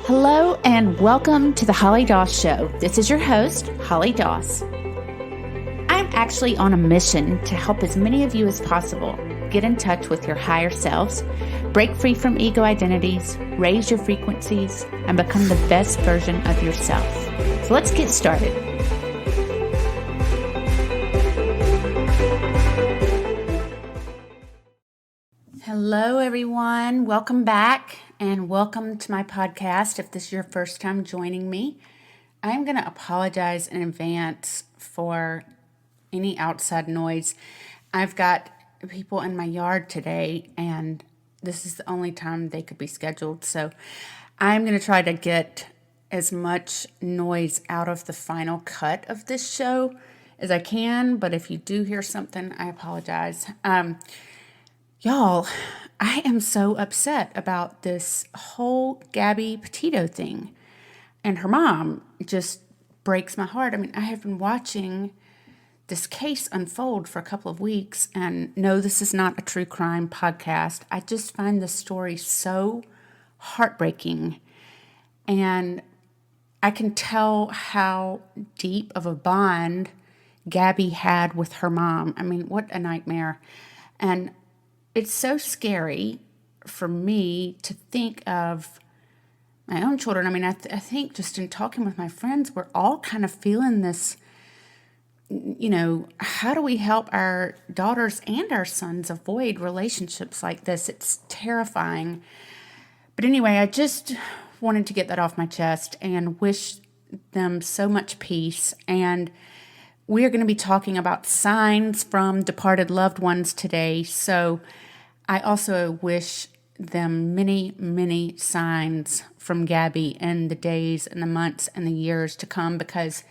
Hello and welcome to the Holly Doss Show. This is your host, Holly Doss. I'm actually on a mission to help as many of you as possible get in touch with your higher selves, break free from ego identities, raise your frequencies, and become the best version of yourself. So let's get started. Hello, everyone. Welcome back and welcome to my podcast. If this is your first time joining me, I'm going to apologize in advance for any outside noise. I've got people in my yard today, and this is the only time they could be scheduled. So I'm going to try to get as much noise out of the final cut of this show as I can. But if you do hear something, I apologize. Y'all, I am so upset about this whole Gabby Petito thing. And her mom just breaks my heart. I mean, I have been watching this case unfold for a couple of weeks, and no, this is not a true crime podcast. I just find this story so heartbreaking. And I can tell how deep of a bond Gabby had with her mom. I mean, what a nightmare. And it's so scary for me to think of my own children. I mean, I think just in talking with my friends, we're all kind of feeling this, how do we help our daughters and our sons avoid relationships like this? It's terrifying. But anyway, I just wanted to get that off my chest and wish them so much peace. And we are going to be talking about signs from departed loved ones today. So I also wish them many, many signs from Gabby in the days and the months and the years to come, because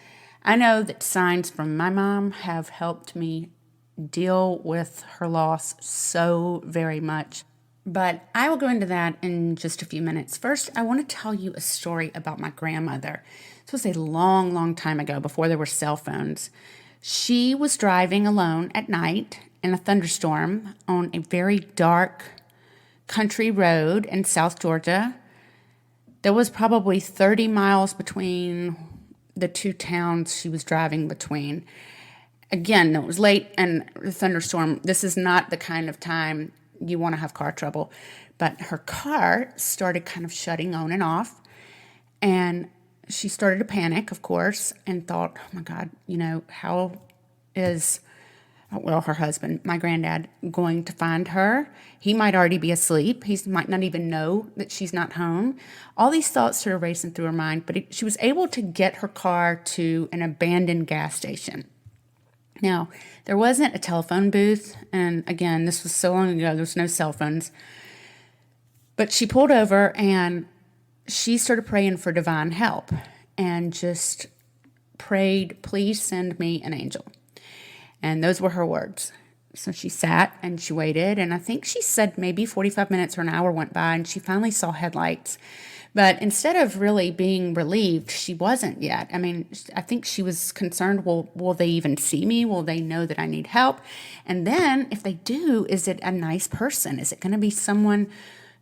I know that signs from my mom have helped me deal with her loss so very much. But I will go into that in just a few minutes. First, I want to tell you a story about my grandmother. This was a long, long time ago, before there were cell phones. She was driving alone at night in a thunderstorm on a very dark country road in South Georgia. There was probably 30 miles between the two towns she was driving between. Again, it was late and the thunderstorm. This is not the kind of time you want to have car trouble. But her car started kind of shutting on and off. And she started to panic, of course, and thought, oh my God, how is, her husband, my granddad, going to find her? He might already be asleep. He might not even know that she's not home. All these thoughts started racing through her mind, but she was able to get her car to an abandoned gas station. Now, there wasn't a telephone booth, and again, this was so long ago, there was no cell phones. But she pulled over and she started praying for divine help and just prayed, please send me an angel. And those were her words. So she sat and she waited, and I think she said maybe 45 minutes or an hour went by, and she finally saw headlights. But instead of really being relieved, she wasn't yet. I mean, I think she was concerned, will they even see me? Will they know that I need help? And then if they do, is it a nice person? Is it going to be someone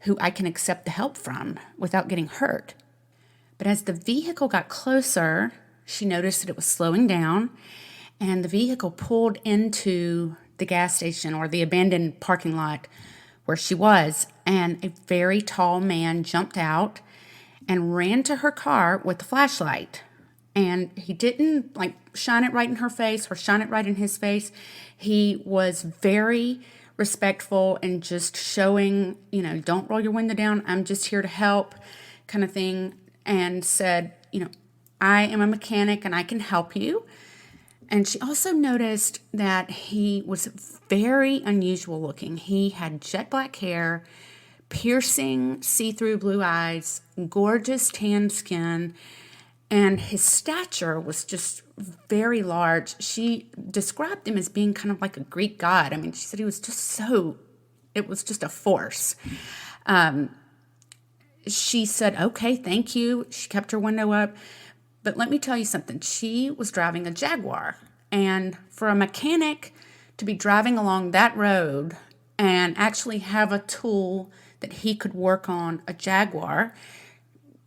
who I can accept the help from without getting hurt? But as the vehicle got closer, she noticed that it was slowing down, and the vehicle pulled into the gas station or the abandoned parking lot where she was. And a very tall man jumped out and ran to her car with the flashlight. And he didn't shine it right in her face or shine it right in his face. He was very respectful and just showing, don't roll your window down. I'm just here to help kind of thing. And said, I am a mechanic and I can help you. And she also noticed that he was very unusual looking. He had jet black hair, piercing see-through blue eyes, gorgeous tan skin, and his stature was just very large. She described him as being kind of like a Greek god. I mean, she said he was just it was just a force. She said, okay, thank you. She kept her window up. But let me tell you something. She was driving a Jaguar. And for a mechanic to be driving along that road and actually have a tool that he could work on a Jaguar.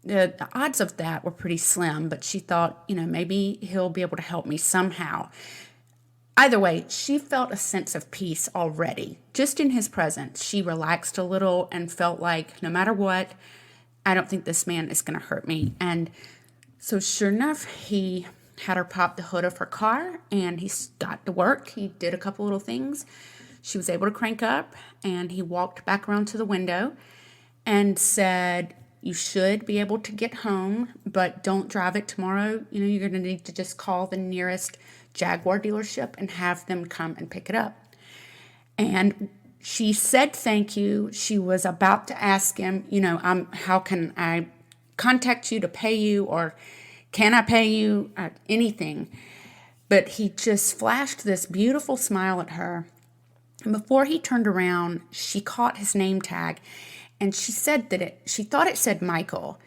The odds of that were pretty slim, but she thought, maybe he'll be able to help me somehow. Either way, she felt a sense of peace already. Just in his presence, she relaxed a little and felt like no matter what, I don't think this man is going to hurt me. And so sure enough, he had her pop the hood of her car and he got to work. He did a couple little things. She was able to crank up and he walked back around to the window and said, you should be able to get home, but don't drive it tomorrow. You're going to need to just call the nearest Jaguar dealership and have them come and pick it up. And she said thank you. She was about to ask him, how can I contact you to pay you, or can I pay you, anything? But he just flashed this beautiful smile at her. And before he turned around, she caught his name tag. And she said that she thought it said Michael,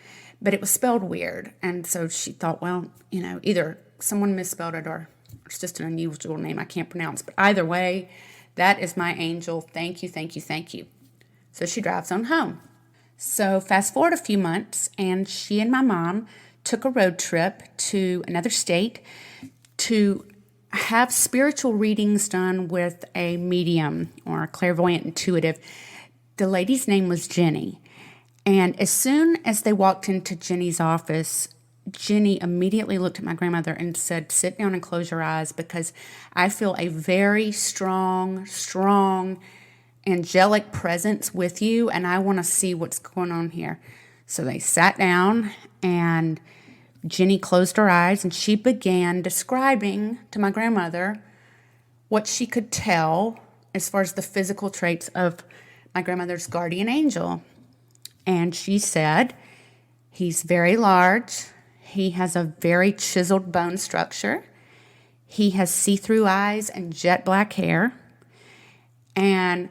but it was spelled weird. And so she thought, well, either someone misspelled it or it's just an unusual name I can't pronounce. But either way, that is my angel. Thank you, thank you, thank you. So she drives on home. So fast forward a few months, and she and my mom took a road trip to another state to have spiritual readings done with a medium or a clairvoyant intuitive. The lady's name was Jenny. And as soon as they walked into Jenny's office, Jenny immediately looked at my grandmother and said, sit down and close your eyes because I feel a very strong, angelic presence with you and I want to see what's going on here. So they sat down and Jenny closed her eyes and she began describing to my grandmother what she could tell as far as the physical traits of my grandmother's guardian angel. And she said, he's very large. He has a very chiseled bone structure. He has see-through eyes and jet black hair. And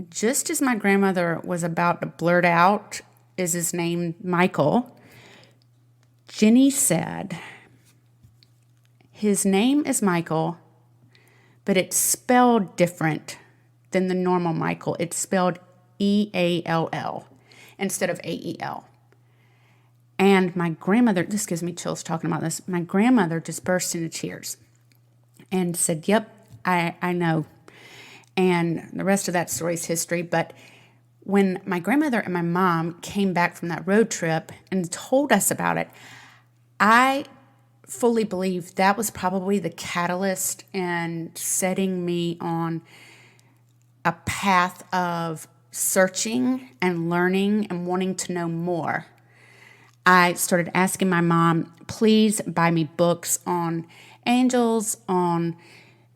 just as my grandmother was about to blurt out, is his name Michael, Jenny said, his name is Michael, but it's spelled different than the normal Michael. It's spelled E-A-L-L instead of A-E-L. And my grandmother, this gives me chills talking about this, my grandmother just burst into tears and said, yep, I know. And the rest of that story is history. But when my grandmother and my mom came back from that road trip and told us about it, I fully believe that was probably the catalyst in setting me on a path of searching and learning and wanting to know more. I started asking my mom, please buy me books on angels, on,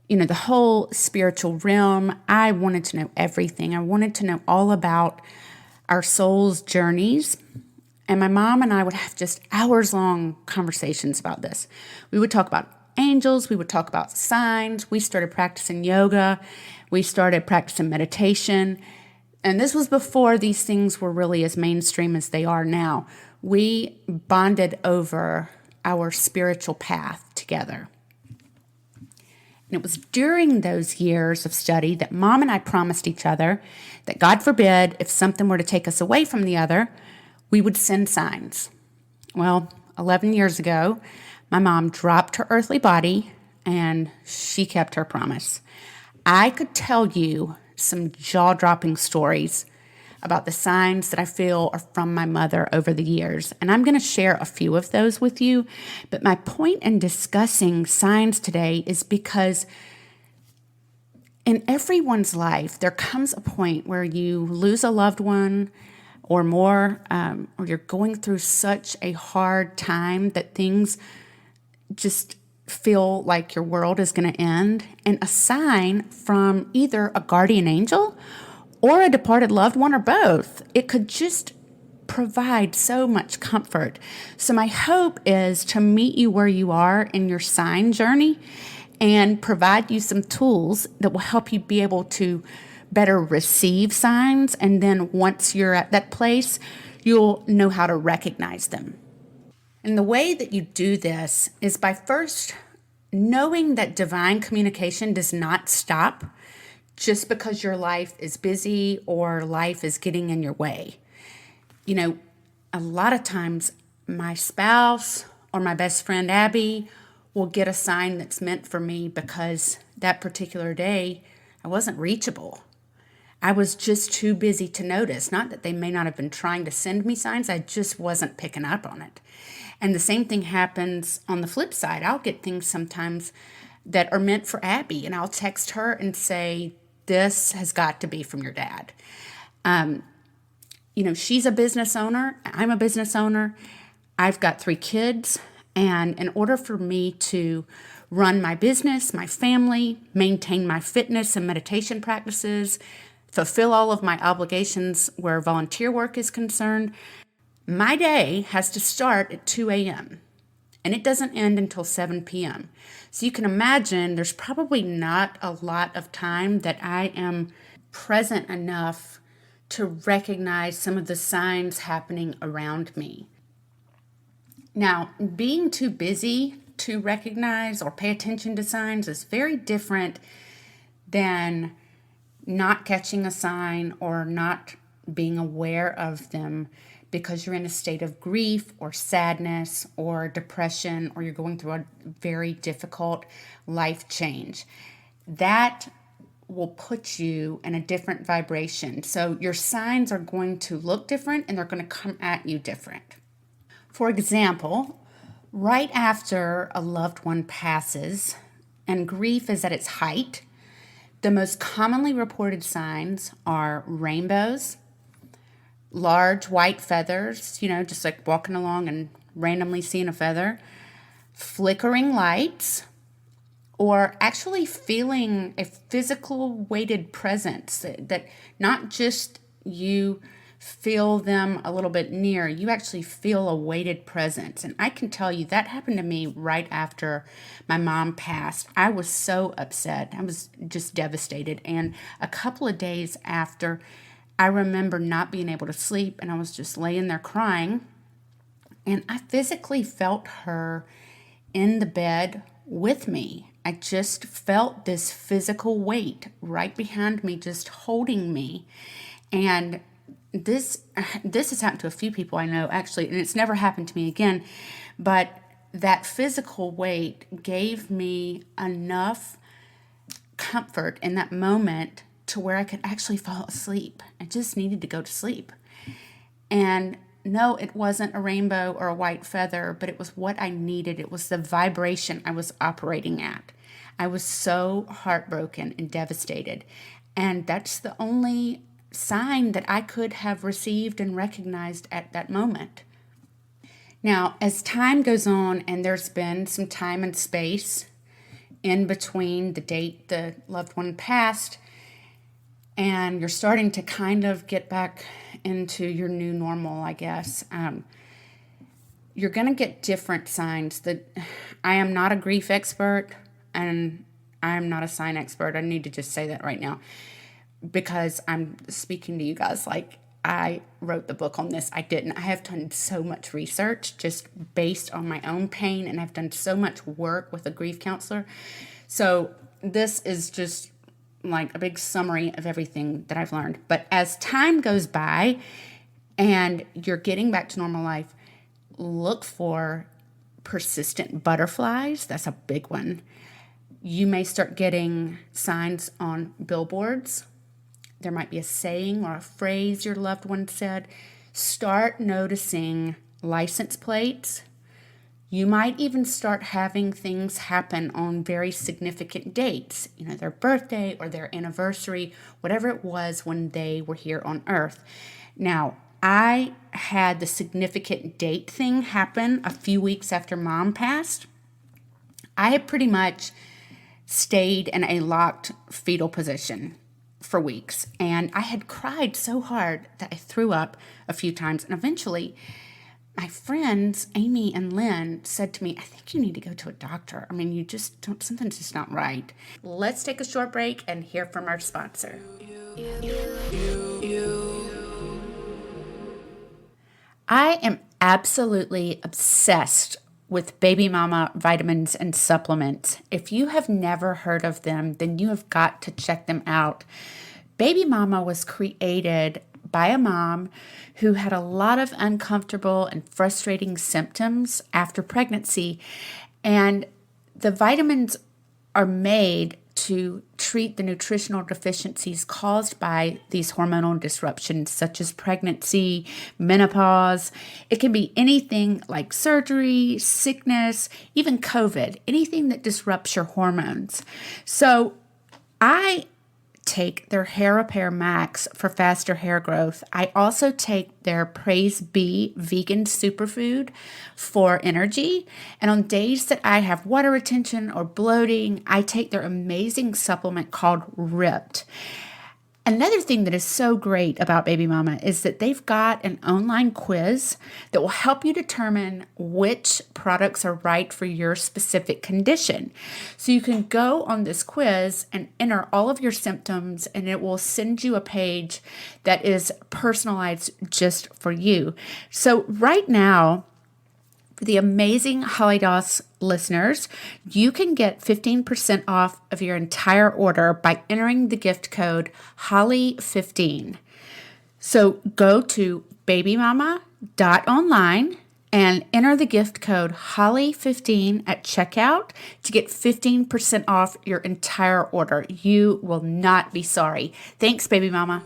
the whole spiritual realm. I wanted to know everything. I wanted to know all about our soul's journeys. And my mom and I would have just hours-long conversations about this. We would talk about angels. We would talk about signs. We started practicing yoga. We started practicing meditation. And this was before these things were really as mainstream as they are now. We bonded over our spiritual path together. And it was during those years of study that Mom and I promised each other that, God forbid, if something were to take us away from the other, we would send signs. Well, 11 years ago, my mom dropped her earthly body and she kept her promise. I could tell you some jaw-dropping stories about the signs that I feel are from my mother over the years. And I'm going to share a few of those with you. But my point in discussing signs today is because in everyone's life, there comes a point where you lose a loved one or more, or you're going through such a hard time that things just feel like your world is going to end. And a sign from either a guardian angel or a departed loved one, or both, it could just provide so much comfort. So my hope is to meet you where you are in your sign journey and provide you some tools that will help you be able to better receive signs. And then once you're at that place, you'll know how to recognize them. And the way that you do this is by first knowing that divine communication does not stop just because your life is busy or life is getting in your way. You know, a lot of times my spouse or my best friend Abby will get a sign that's meant for me because that particular day I wasn't reachable. I was just too busy to notice. Not that they may not have been trying to send me signs, I just wasn't picking up on it. And the same thing happens on the flip side. I'll get things sometimes that are meant for Abby, and I'll text her and say, this has got to be from your dad. You know, she's a business owner. I'm a business owner. I've got 3 kids. And in order for me to run my business, my family, maintain my fitness and meditation practices, fulfill all of my obligations where volunteer work is concerned, my day has to start at 2 a.m. and it doesn't end until 7 p.m. So you can imagine there's probably not a lot of time that I am present enough to recognize some of the signs happening around me. Now, being too busy to recognize or pay attention to signs is very different than not catching a sign or not being aware of them because you're in a state of grief or sadness or depression or you're going through a very difficult life change. That will put you in a different vibration. So your signs are going to look different and they're going to come at you different. For example, right after a loved one passes and grief is at its height, the most commonly reported signs are rainbows, large white feathers, just like walking along and randomly seeing a feather, flickering lights, or actually feeling a physical weighted presence that not just you feel them a little bit near, you actually feel a weighted presence. And I can tell you that happened to me right after my mom passed. I was so upset. I was just devastated. And a couple of days after, I remember not being able to sleep and I was just laying there crying. And I physically felt her in the bed with me. I just felt this physical weight right behind me, just holding me. And this has happened to a few people I know, actually, and it's never happened to me again. But that physical weight gave me enough comfort in that moment to where I could actually fall asleep. I just needed to go to sleep. And no, it wasn't a rainbow or a white feather, but it was what I needed. It was the vibration I was operating at. I was so heartbroken and devastated. And that's the only sign that I could have received and recognized at that moment. Now, as time goes on and there's been some time and space in between the date the loved one passed and you're starting to kind of get back into your new normal, I guess, you're going to get different signs. That I am not a grief expert and I am not a sign expert. I need to just say that right now, because I'm speaking to you guys like I wrote the book on this. I didn't. I have done so much research just based on my own pain, and I've done so much work with a grief counselor. So this is just like a big summary of everything that I've learned. But as time goes by and you're getting back to normal life, look for persistent butterflies. That's a big one. You may start getting signs on billboards. There might be a saying or a phrase your loved one said. Start noticing license plates. You might even start having things happen on very significant dates, their birthday or their anniversary, whatever it was when they were here on Earth. Now, I had the significant date thing happen a few weeks after Mom passed. I had pretty much stayed in a locked fetal position for weeks, and I had cried so hard that I threw up a few times, and eventually my friends Amy and Lynn said to me, I think you need to go to a doctor. I mean, something's just not right. Let's take a short break and hear from our sponsor. I am absolutely obsessed with Baby Mama vitamins and supplements. If you have never heard of them, then you have got to check them out. Baby Mama was created by a mom who had a lot of uncomfortable and frustrating symptoms after pregnancy. And the vitamins are made to treat the nutritional deficiencies caused by these hormonal disruptions, such as pregnancy, menopause. It can be anything like surgery, sickness, even COVID, anything that disrupts your hormones. So I take their Hair Repair Max for faster hair growth. I also take their Praise Bee vegan superfood for energy. And on days that I have water retention or bloating, I take their amazing supplement called Ripped. Another thing that is so great about Baby Mama is that they've got an online quiz that will help you determine which products are right for your specific condition. So you can go on this quiz and enter all of your symptoms, and it will send you a page that is personalized just for you. So right now, for the amazing Holly Doss listeners, you can get 15% off of your entire order by entering the gift code Holly15. So go to babymama.online and enter the gift code Holly15 at checkout to get 15% off your entire order. You will not be sorry. Thanks, Baby Mama.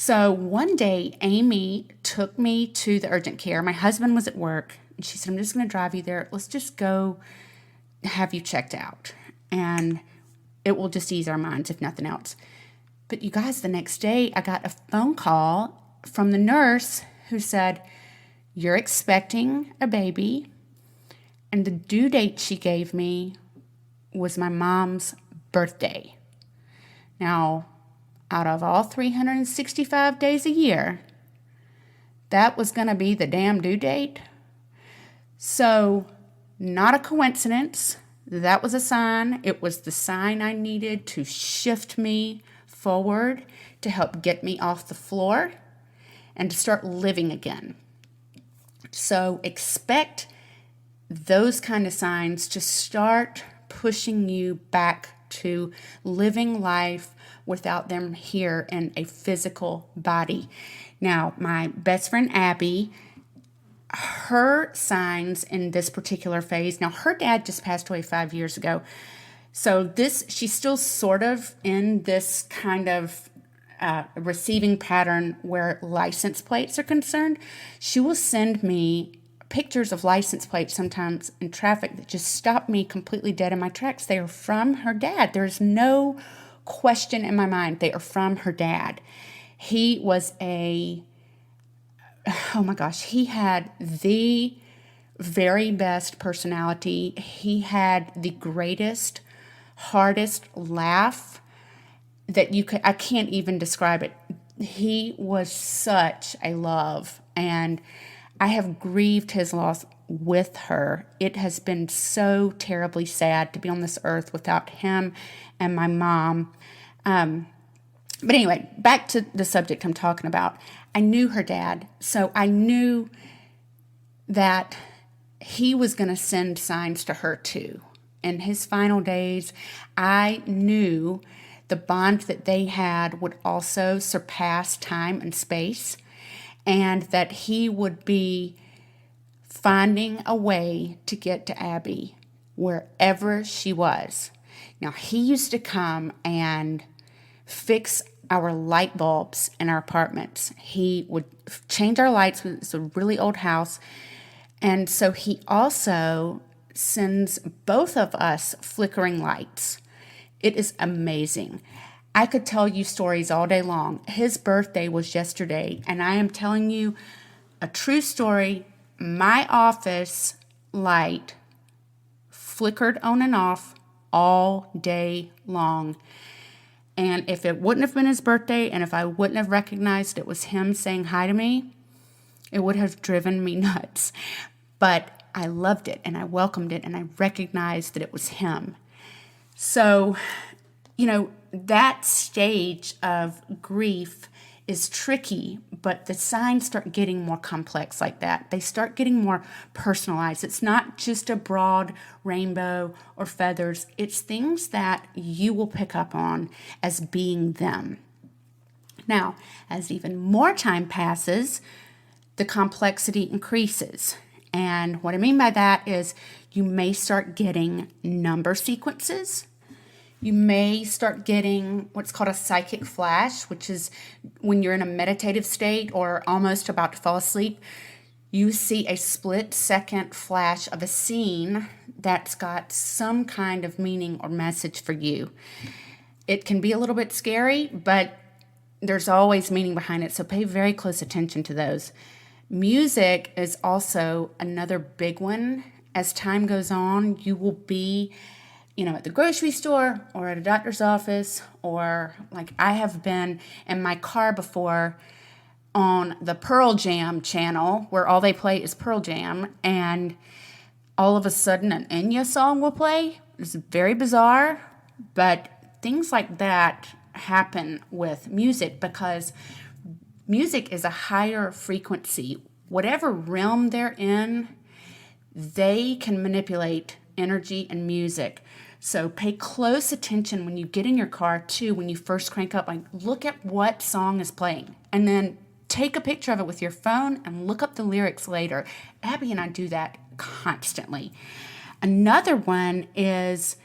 So one day, Amy took me to the urgent care. My husband was at work, and she said, I'm just going to drive you there. Let's just go have you checked out, and it will just ease our minds, if nothing else. But you guys, the next day, I got a phone call from the nurse who said, you're expecting a baby, and the due date she gave me was my mom's birthday. Now, out of all 365 days a year, that was going to be the damn due date. So, not a coincidence. That was a sign. It was the sign I needed to shift me forward, to help get me off the floor and to start living again. So, expect those kind of signs to start pushing you back to living life without them here in a physical body. Now, my best friend Abby, her signs in this particular phase, now her dad just passed away 5 years ago. So she's still sort of in this kind of receiving pattern where license plates are concerned. She will send me pictures of license plates sometimes in traffic that just stop me completely dead in my tracks. They are from her dad. There's no question in my mind. They are from her dad. He was he had the very best personality. He had the greatest, hardest laugh that I can't even describe it. He was such a love, and I have grieved his loss with her. It has been so terribly sad to be on this earth without him and my mom. But anyway, back to the subject I'm talking about. I knew her dad, so I knew that he was going to send signs to her too. In his final days, I knew the bond that they had would also surpass time and space, and that he would be finding a way to get to Abby wherever she was. Now, he used to come and fix our light bulbs in our apartments. He would change our lights. It's a really old house. And so he also sends both of us flickering lights. It is amazing. I could tell you stories all day long. His birthday was yesterday, and I am telling you a true story. My office light flickered on and off all day long. And if it wouldn't have been his birthday, and if I wouldn't have recognized it was him saying hi to me, it would have driven me nuts. But I loved it, and I welcomed it, and I recognized that it was him. So, that stage of grief is tricky, but the signs start getting more complex like that. They start getting more personalized. It's not just a broad rainbow or feathers. It's things that you will pick up on as being them. Now, as even more time passes, the complexity increases. And what I mean by that is you may start getting number sequences. You may start getting what's called a psychic flash, which is when you're in a meditative state or almost about to fall asleep. You see a split-second flash of a scene that's got some kind of meaning or message for you. It can be a little bit scary, but there's always meaning behind it, so pay very close attention to those. Music is also another big one. As time goes on, you will be at the grocery store or at a doctor's office, or like I have been in my car before on the Pearl Jam channel where all they play is Pearl Jam, and all of a sudden an Enya song will play. It's very bizarre, but things like that happen with music because music is a higher frequency. Whatever realm they're in, they can manipulate energy and music. So pay close attention when you get in your car too, when you first crank up, like look at what song is playing and then take a picture of it with your phone and look up the lyrics later. Abby and I do that constantly. Another one is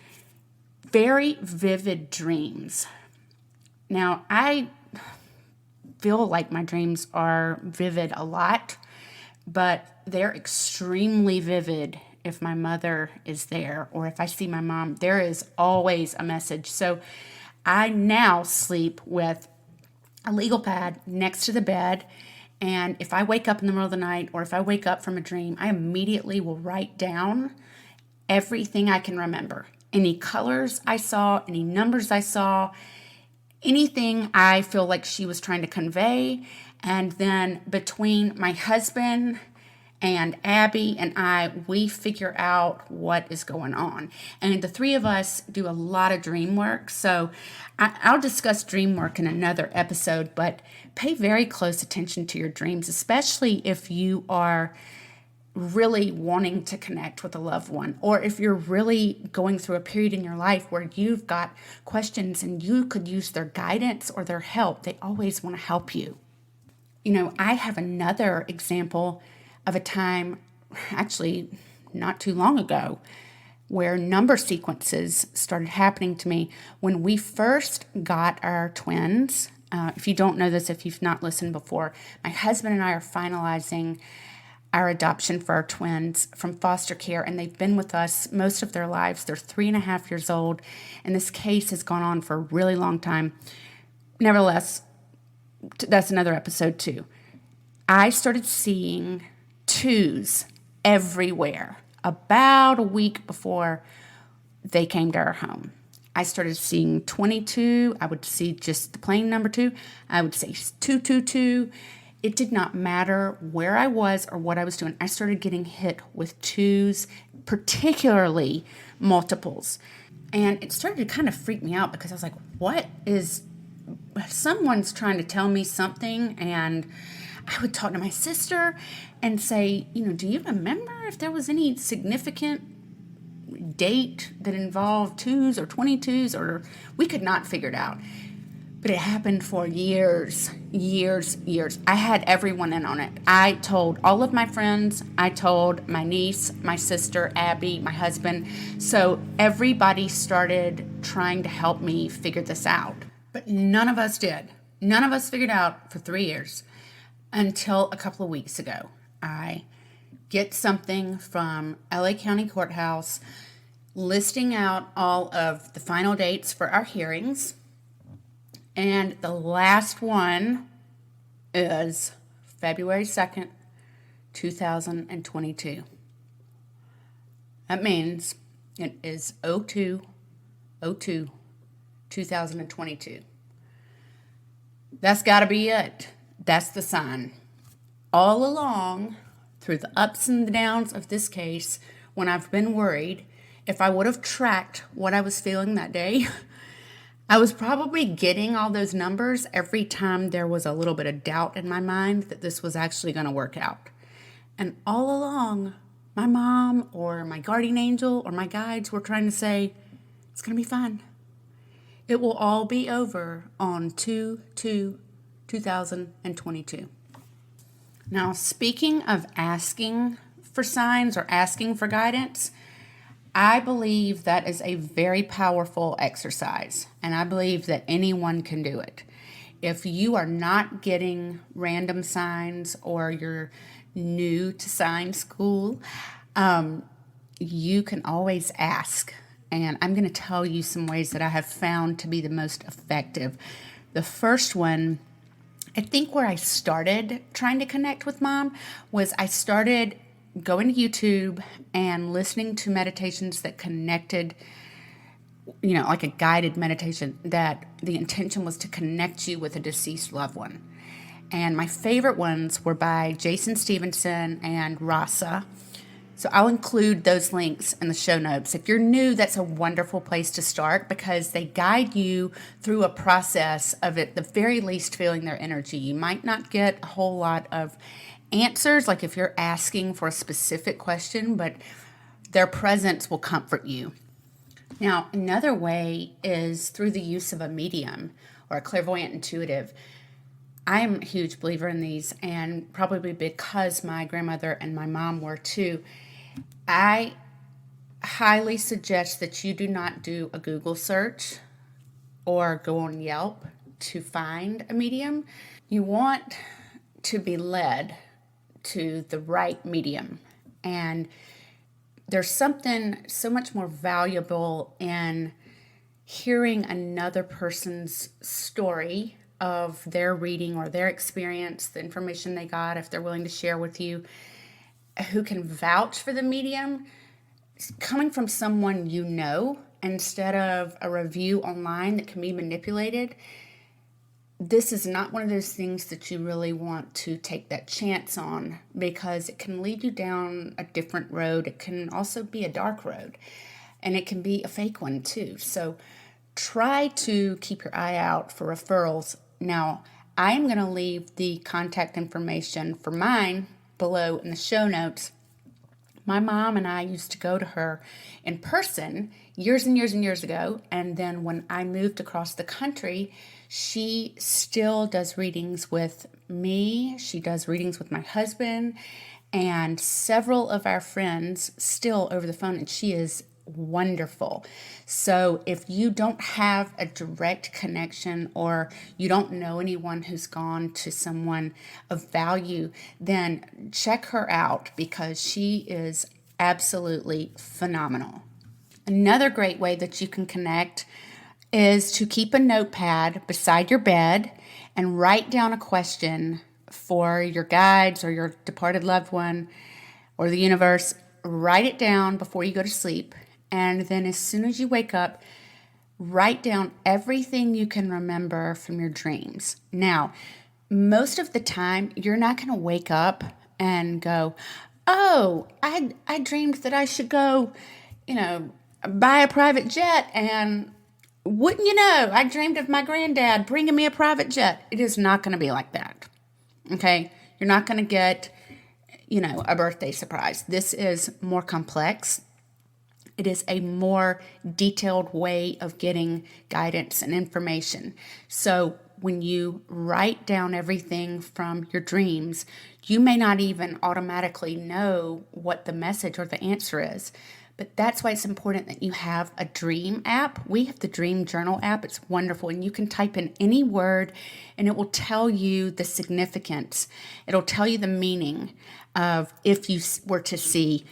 very vivid dreams. Now, I feel like my dreams are vivid a lot, but they're extremely vivid if my mother is there or if I see my mom. There is always a message. So I now sleep with a legal pad next to the bed, and if I wake up in the middle of the night or if I wake up from a dream, I immediately will write down everything I can remember. Any colors I saw, any numbers I saw, anything I feel like she was trying to convey. And then between my husband and Abby and I, we figure out what is going on. And the three of us do a lot of dream work. So I'll discuss dream work in another episode, but pay very close attention to your dreams, especially if you are really wanting to connect with a loved one, or if you're really going through a period in your life where you've got questions and you could use their guidance or their help. They always want to help you. I have another example of a time, actually not too long ago, where number sequences started happening to me when we first got our twins. If you don't know this, if you've not listened before, my husband and I are finalizing our adoption for our twins from foster care, and they've been with us most of their lives. They're 3.5 years old, and this case has gone on for a really long time. Nevertheless, that's another episode too. I started seeing twos everywhere about a week before they came to our home. I started seeing 22. I would see just the plain number 2. I would say 222. It did not matter where I was or what I was doing. I started getting hit with twos, particularly multiples. And it started to kind of freak me out because I was like, what is, someone's trying to tell me something? And I would talk to my sister and say, do you remember if there was any significant date that involved 2s or 22s? Or we could not figure it out. But it happened for years. I had everyone in on it. I told all of my friends. I told my niece, my sister, Abby, my husband. So everybody started trying to help me figure this out. But none of us did. None of us figured out for 3 years until a couple of weeks ago. I get something from LA County Courthouse listing out all of the final dates for our hearings. And the last one is February 2nd, 2022. That means it is 02/02/2022. That's got to be it. That's the sign. All along, through the ups and the downs of this case, when I've been worried, if I would have tracked what I was feeling that day, I was probably getting all those numbers every time there was a little bit of doubt in my mind that this was actually going to work out. And all along, my mom or my guardian angel or my guides were trying to say, it's going to be fine. It will all be over on 2/2/2022. Now, speaking of asking for signs or asking for guidance, I believe that is a very powerful exercise, and I believe that anyone can do it. If you are not getting random signs or you're new to sign school, you can always ask. And I'm going to tell you some ways that I have found to be the most effective. The first one, I think where I started trying to connect with mom was I started going to YouTube and listening to meditations that connected, like a guided meditation that the intention was to connect you with a deceased loved one. And my favorite ones were by Stephenson and Rasa. So I'll include those links in the show notes. If you're new, that's a wonderful place to start because they guide you through a process of at the very least feeling their energy. You might not get a whole lot of answers, like if you're asking for a specific question, but their presence will comfort you. Now, another way is through the use of a medium or a clairvoyant intuitive. I'm a huge believer in these, and probably because my grandmother and my mom were too. I highly suggest that you do not do a Google search or go on Yelp to find a medium. You want to be led to the right medium. And there's something so much more valuable in hearing another person's story of their reading or their experience, the information they got, if they're willing to share with you, who can vouch for the medium, coming from someone you know instead of a review online that can be manipulated. This is not one of those things that you really want to take that chance on because it can lead you down a different road. It can also be a dark road, and it can be a fake one too. So try to keep your eye out for referrals. Now, I am going to leave the contact information for mine below in the show notes. My mom and I used to go to her in person years and years and years ago. And then when I moved across the country, she still does readings with me. She does readings with my husband and several of our friends still over the phone. And she is wonderful. So if you don't have a direct connection or you don't know anyone who's gone to someone of value, then check her out because she is absolutely phenomenal. Another great way that you can connect is to keep a notepad beside your bed and write down a question for your guides or your departed loved one or the universe. Write it down before you go to sleep. And then as soon as you wake up, write down everything you can remember from your dreams. Now, most of the time, you're not going to wake up and go, oh, I dreamed that I should go, buy a private jet. And wouldn't you know, I dreamed of my granddad bringing me a private jet. It is not going to be like that. Okay? You're not going to get, a birthday surprise. This is more complex. It is a more detailed way of getting guidance and information. So when you write down everything from your dreams, you may not even automatically know what the message or the answer is. But that's why it's important that you have a dream app. We have the Dream Journal app. It's wonderful. And you can type in any word and it will tell you the significance. It'll tell you the meaning of if you were to see,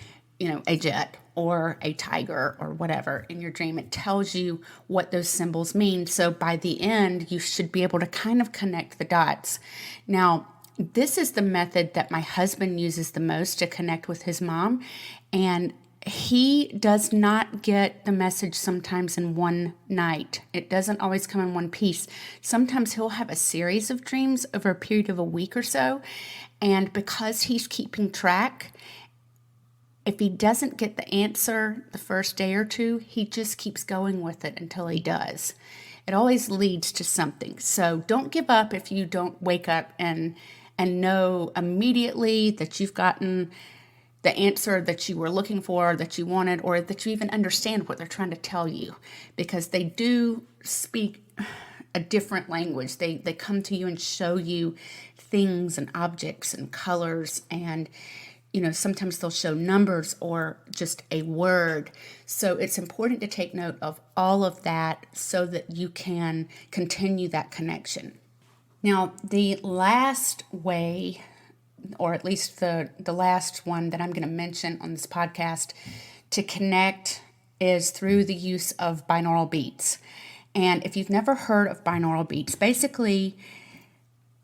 a jet or a tiger or whatever in your dream. It tells you what those symbols mean. So by the end, you should be able to kind of connect the dots. Now, this is the method that my husband uses the most to connect with his mom. And he does not get the message sometimes in one night. It doesn't always come in one piece. Sometimes he'll have a series of dreams over a period of a week or so. And because he's keeping track, if he doesn't get the answer the first day or two, he just keeps going with it until he does. It always leads to something. So don't give up if you don't wake up and know immediately that you've gotten the answer that you were looking for, that you wanted, or that you even understand what they're trying to tell you, because they do speak a different language. They come to you and show you things and objects and colors, and sometimes they'll show numbers or just a word. So it's important to take note of all of that so that you can continue that connection. Now, the last way, or at least the last one that I'm going to mention on this podcast to connect, is through the use of binaural beats. And if you've never heard of binaural beats, basically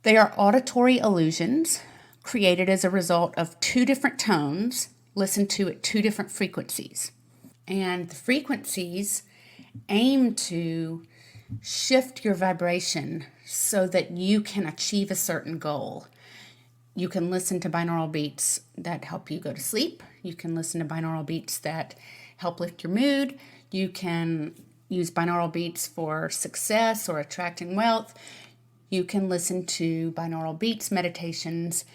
they are auditory illusions created as a result of two different tones listened to at two different frequencies. And the frequencies aim to shift your vibration so that you can achieve a certain goal. You can listen to binaural beats that help you go to sleep. You can listen to binaural beats that help lift your mood. You can use binaural beats for success or attracting wealth. You can listen to binaural beats meditations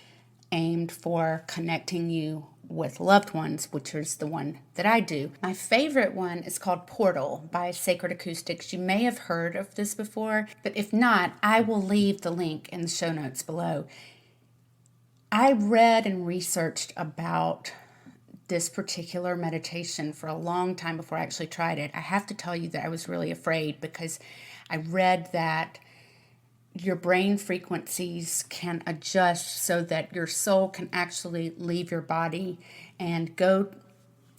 aimed for connecting you with loved ones, which is the one that I do. My favorite one is called Portal by Sacred Acoustics. You may have heard of this before, but if not, I will leave the link in the show notes below. I read and researched about this particular meditation for a long time before I actually tried it. I have to tell you that I was really afraid because I read that your brain frequencies can adjust so that your soul can actually leave your body and go,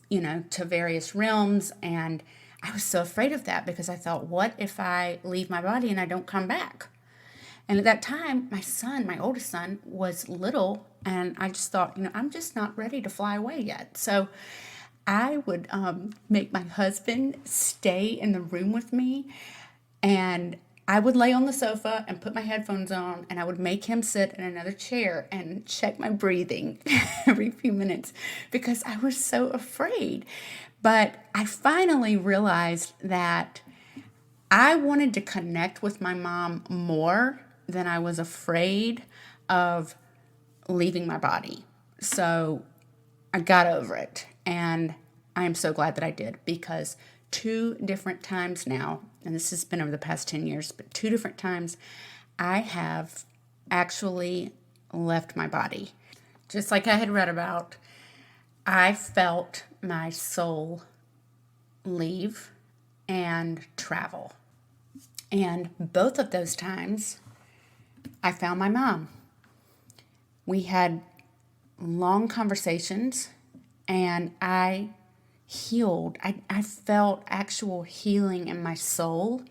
to various realms. And I was so afraid of that because I thought, what if I leave my body and I don't come back? And at that time, my oldest son, was little, and I just thought, I'm just not ready to fly away yet. So I would make my husband stay in the room with me, and I would lay on the sofa and put my headphones on, and I would make him sit in another chair and check my breathing every few minutes because I was so afraid. But I finally realized that I wanted to connect with my mom more than I was afraid of leaving my body. So I got over it, and I am so glad that I did, because 2 different times now, and this has been over the past 10 years, but 2 different times I have actually left my body. Just like I had read about, I felt my soul leave and travel. And both of those times, I found my mom. We had long conversations, and I healed. I felt actual healing in my soul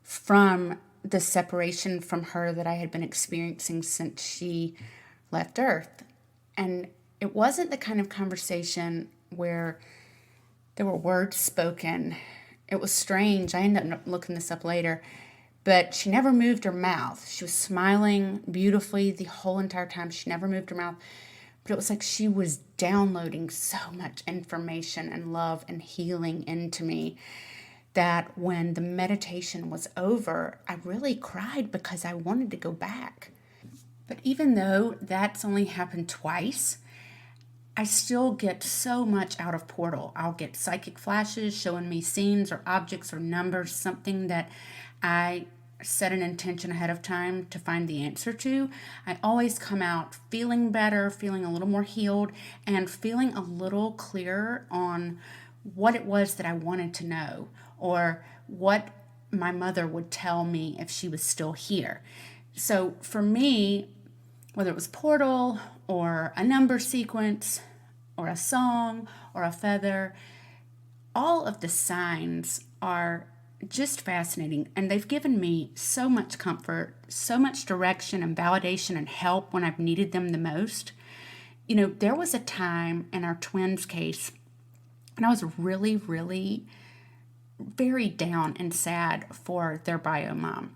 from the separation from her that I had been experiencing since she left Earth. And it wasn't the kind of conversation where there were words spoken. It was strange. I ended up looking this up later. But she never moved her mouth. She was smiling beautifully the whole entire time. She never moved her mouth. But it was like she was downloading so much information and love and healing into me that when the meditation was over, I really cried because I wanted to go back. But even though that's only happened twice, I still get so much out of Portal. I'll get psychic flashes showing me scenes or objects or numbers, something that I set an intention ahead of time to find the answer to. I always come out feeling better, feeling a little more healed, and feeling a little clearer on what it was that I wanted to know, or what my mother would tell me if she was still here. So for me, whether it was Portal or a number sequence or a song or a feather, all of the signs are just fascinating, and they've given me so much comfort, so much direction and validation and help when I've needed them the most. There was a time in our twins' case, and I was really, really very down and sad for their bio mom.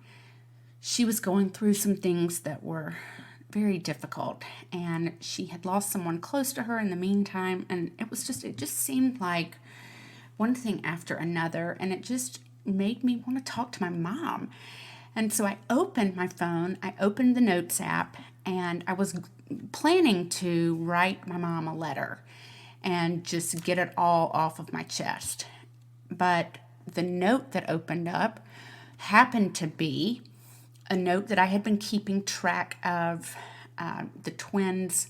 She was going through some things that were very difficult, and she had lost someone close to her in the meantime, and it just seemed like one thing after another, and it just made me want to talk to my mom. And so I opened my phone, I opened the Notes app, and I was planning to write my mom a letter and just get it all off of my chest. But the note that opened up happened to be a note that I had been keeping track of the twins'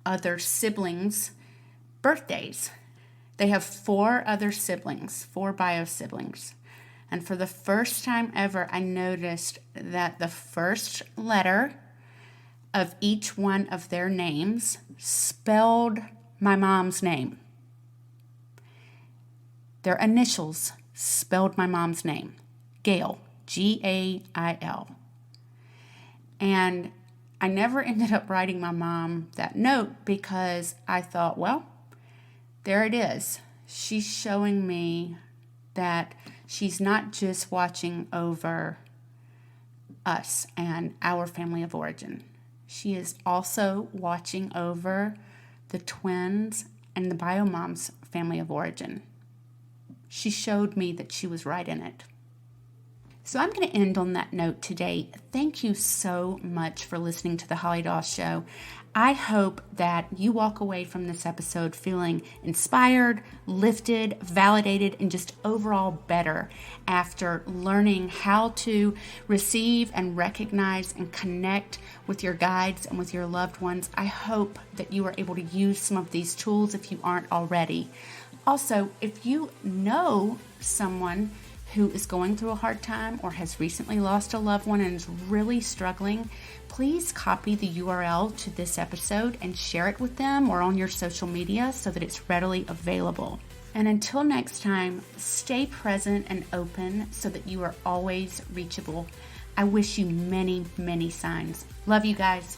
other siblings' birthdays. They have 4 other siblings, 4 bio siblings. And for the first time ever, I noticed that the first letter of each one of their names spelled my mom's name. Their initials spelled my mom's name, Gail, Gail. And I never ended up writing my mom that note because I thought, well, there it is. She's showing me that she's not just watching over us and our family of origin. She is also watching over the twins and the bio mom's family of origin. She showed me that she was right in it. So I'm going to end on that note today. Thank you so much for listening to the Holly Doss Show. I hope that you walk away from this episode feeling inspired, lifted, validated, and just overall better after learning how to receive and recognize and connect with your guides and with your loved ones. I hope that you are able to use some of these tools if you aren't already. Also, if you know someone who is going through a hard time or has recently lost a loved one and is really struggling, please copy the URL to this episode and share it with them or on your social media so that it's readily available. And until next time, stay present and open so that you are always reachable. I wish you many, many signs. Love you guys.